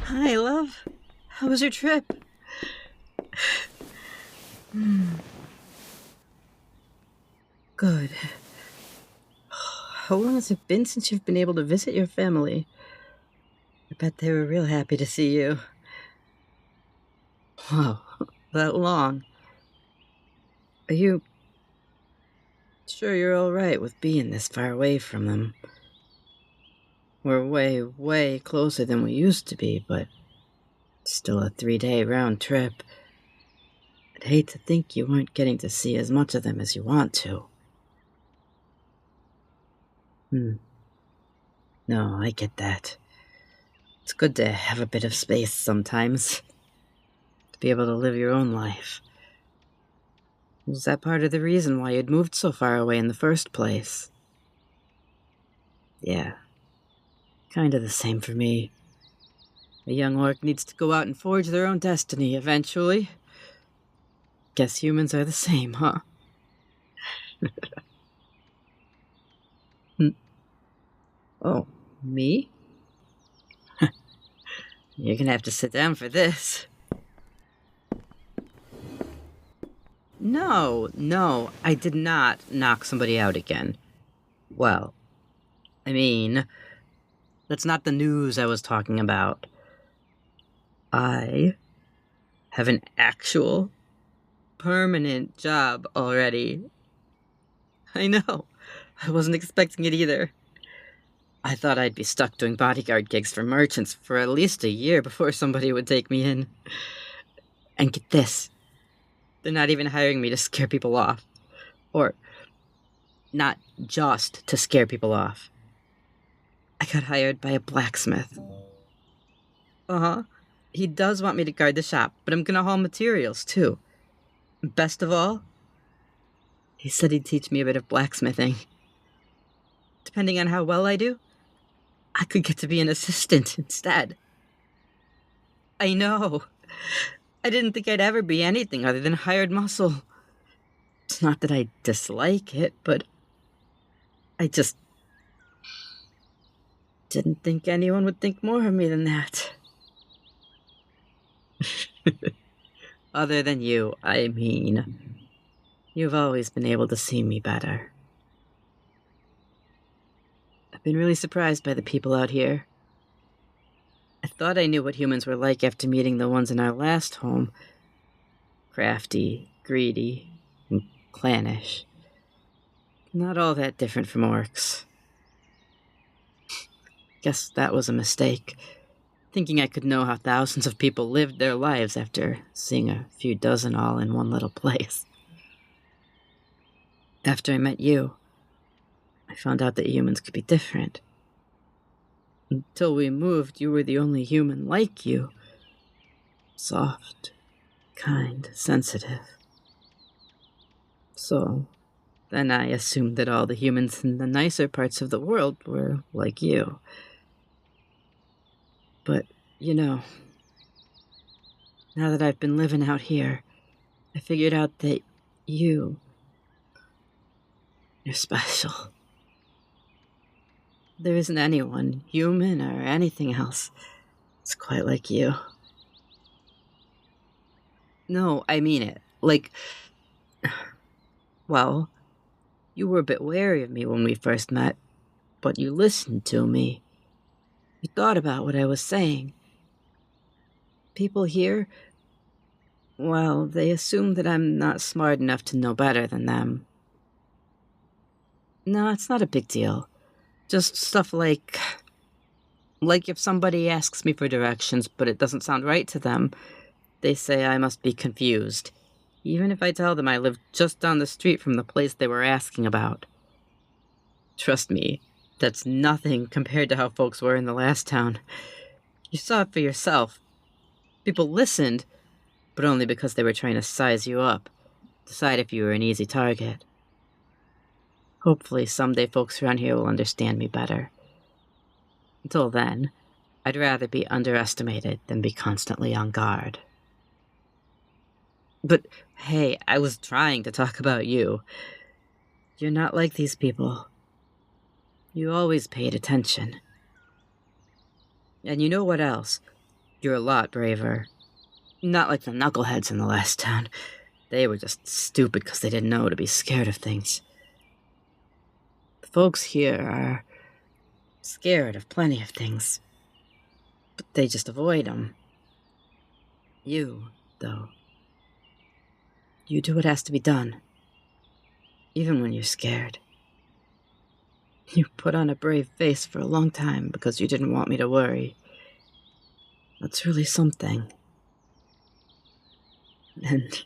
Hi, love. How was your trip? Good. How long has it been since you've been able to visit your family? I bet they were real happy to see you. Wow, that long. Are you sure you're all right with being this far away from them? We're way, way closer than we used to be, but still a 3-day round trip. I'd hate to think you weren't getting to see as much of them as you want to. No, I get that. It's good to have a bit of space sometimes. To be able to live your own life. Was that part of the reason why you'd moved so far away in the first place? Yeah. Kinda the same for me. A young orc needs to go out and forge their own destiny eventually. Guess humans are the same, huh? Oh, me? You're gonna have to sit down for this. No, I did not knock somebody out again. Well, I mean, that's not the news I was talking about. I have an actual, permanent job already. I know. I wasn't expecting it either. I thought I'd be stuck doing bodyguard gigs for merchants for at least a year before somebody would take me in. And get this. They're not even hiring me to scare people off. Or, not just to scare people off. I got hired by a blacksmith. Uh-huh. He does want me to guard the shop, but I'm gonna haul materials, too. Best of all, he said he'd teach me a bit of blacksmithing. Depending on how well I do, I could get to be an assistant instead. I know. I didn't think I'd ever be anything other than hired muscle. It's not that I dislike it, but I just didn't think anyone would think more of me than that. Other than you, I mean. You've always been able to see me better. I've been really surprised by the people out here. I thought I knew what humans were like after meeting the ones in our last home. Crafty, greedy, and clannish. Not all that different from orcs. Guess that was a mistake. Thinking I could know how thousands of people lived their lives after seeing a few dozen all in one little place. After I met you, I found out that humans could be different. Until we moved, you were the only human like you. Soft, kind, sensitive. So, then I assumed that all the humans in the nicer parts of the world were like you. But, now that I've been living out here, I figured out that you're special. There isn't anyone, human or anything else, that's quite like you. No, I mean it. Well, you were a bit wary of me when we first met, but you listened to me. You thought about what I was saying. People here, well, they assume that I'm not smart enough to know better than them. No, it's not a big deal. Just stuff like if somebody asks me for directions but it doesn't sound right to them, they say I must be confused, even if I tell them I live just down the street from the place they were asking about. Trust me, that's nothing compared to how folks were in the last town. You saw it for yourself. People listened, but only because they were trying to size you up, decide if you were an easy target. Hopefully someday folks around here will understand me better. Until then, I'd rather be underestimated than be constantly on guard. But hey, I was trying to talk about you. You're not like these people. You always paid attention. And you know what else? You're a lot braver. Not like the knuckleheads in the last town. They were just stupid because they didn't know to be scared of things. The folks here are scared of plenty of things, but they just avoid them. You, though, you do what has to be done, even when you're scared. You put on a brave face for a long time because you didn't want me to worry. That's really something. And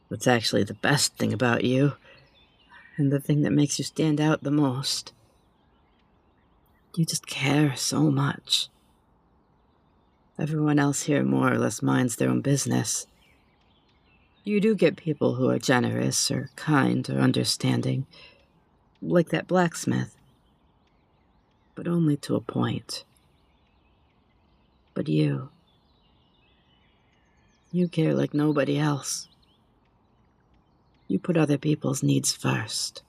what's actually the best thing about you, and the thing that makes you stand out the most, you just care so much. Everyone else here more or less minds their own business. You do get people who are generous or kind or understanding, like that blacksmith. But only to a point. But you care like nobody else. You put other people's needs first.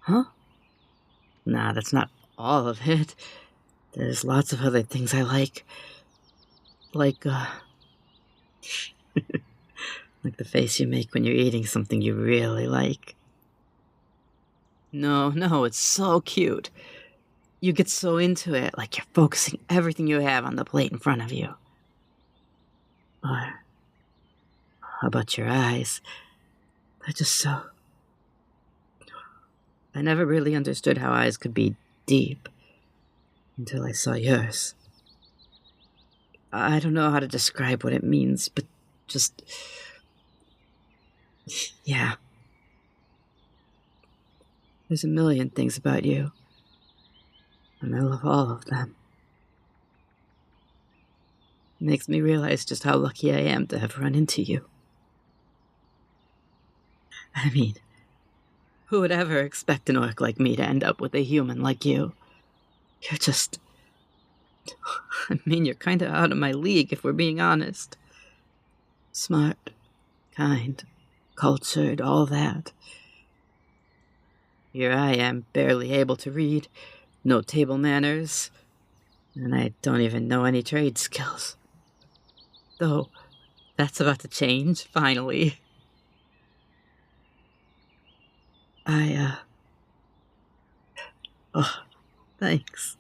Huh? Nah, that's not all of it. There's lots of other things I like. Like the face you make when you're eating something you really like. No, it's so cute. You get so into it, like you're focusing everything you have on the plate in front of you. Or, how about your eyes? They're just so... I never really understood how eyes could be deep until I saw yours. I don't know how to describe what it means, but just... yeah. There's a million things about you, and I love all of them. It makes me realize just how lucky I am to have run into you. I mean, who would ever expect an orc like me to end up with a human like you? You're just... I mean, you're kind of out of my league, if we're being honest. Smart, kind, cultured, all that. Here I am, barely able to read, no table manners, and I don't even know any trade skills. Though, that's about to change, finally. Oh, thanks.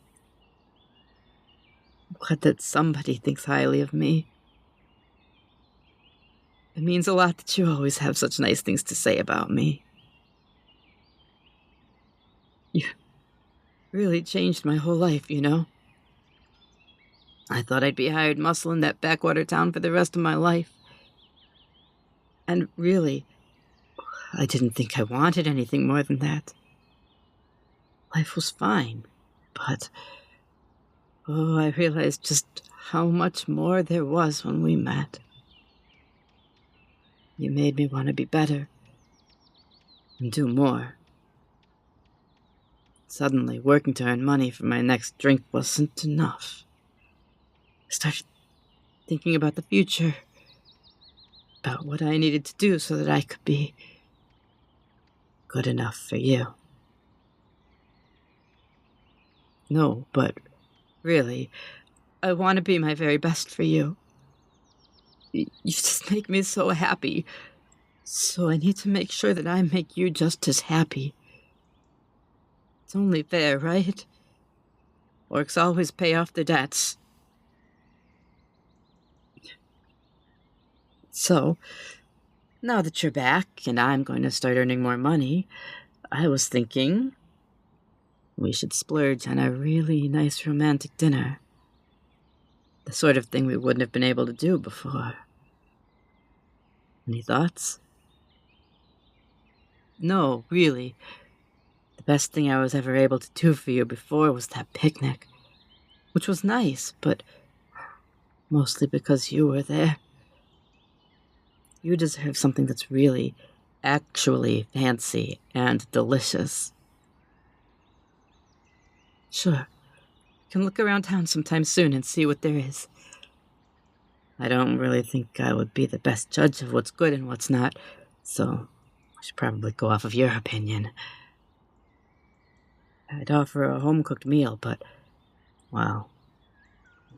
I'm glad that somebody thinks highly of me. It means a lot that you always have such nice things to say about me. You really changed my whole life, you know? I thought I'd be hired muscle in that backwater town for the rest of my life. And really, I didn't think I wanted anything more than that. Life was fine, but... oh, I realized just how much more there was when we met. You made me want to be better and do more. Suddenly, working to earn money for my next drink wasn't enough. I started thinking about the future, about what I needed to do so that I could be good enough for you. No, but really, I want to be my very best for you. You just make me so happy. So I need to make sure that I make you just as happy. It's only fair, right? Orcs always pay off their debts. So, now that you're back and I'm going to start earning more money, I was thinking we should splurge on a really nice romantic dinner. The sort of thing we wouldn't have been able to do before. Any thoughts? No, really. The best thing I was ever able to do for you before was that picnic. Which was nice, but mostly because you were there. You deserve something that's really, actually fancy and delicious. Sure, you can look around town sometime soon and see what there is. I don't really think I would be the best judge of what's good and what's not, so I should probably go off of your opinion. I'd offer a home-cooked meal, but, well,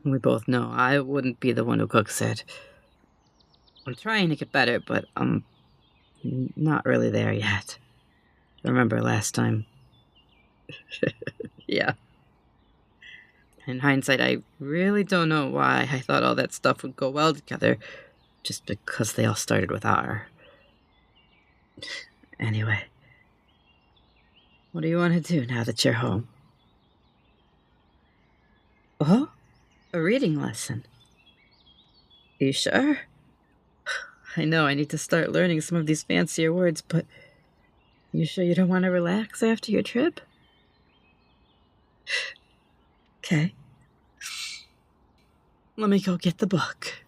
We both know I wouldn't be the one who cooks it. I'm trying to get better, but I'm not really there yet. Remember last time? Yeah. In hindsight, I really don't know why I thought all that stuff would go well together, just because they all started with R. Anyway, what do you want to do now that you're home? Oh, a reading lesson. You sure? I know I need to start learning some of these fancier words, but you sure you don't want to relax after your trip? Okay. Let me go get the book.